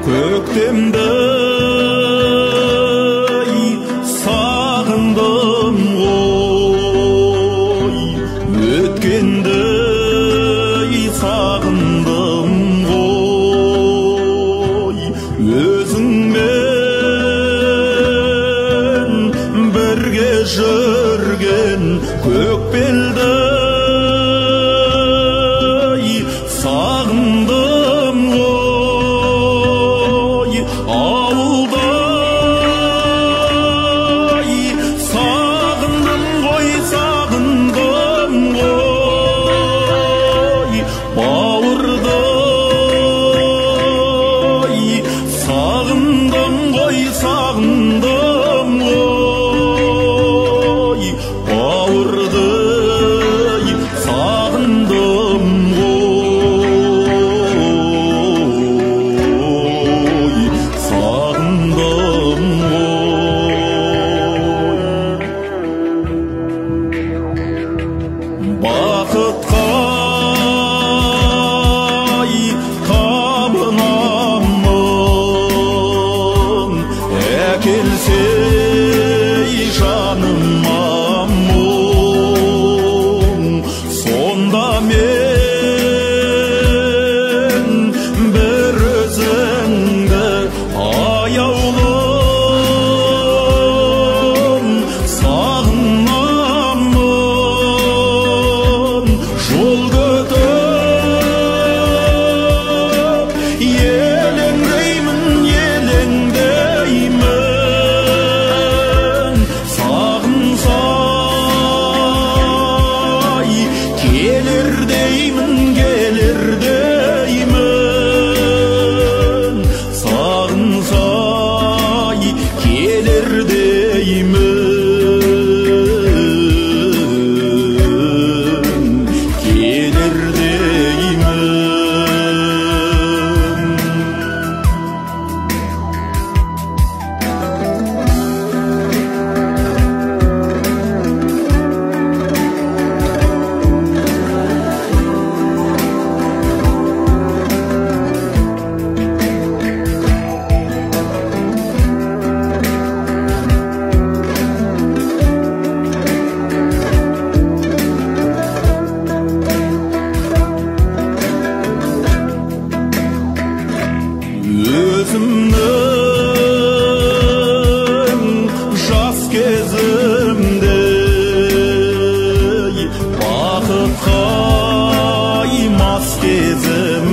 көктемді сағындым ғой, өткенді сағындым ғой, өзіңмен бірге жүрген көкбелді сағындым ғой, ауылда сағындым ғой, сағындым ғой, бауырды сағындым ғой, сағындым ғой, бауырды сағындым ғой, сағындым ғой. Бақытқа табынамын, әкелсе жаныма мұң, сонда мен бір өзіңді аяулым сағынамын. Жол күтіп елеңдеймін, елеңдеймін, сағынсай келер деймін, келер деймін, сағынсай келер деймін, келер деймін. Өзімнің жас кезімде бақытқа мас кезім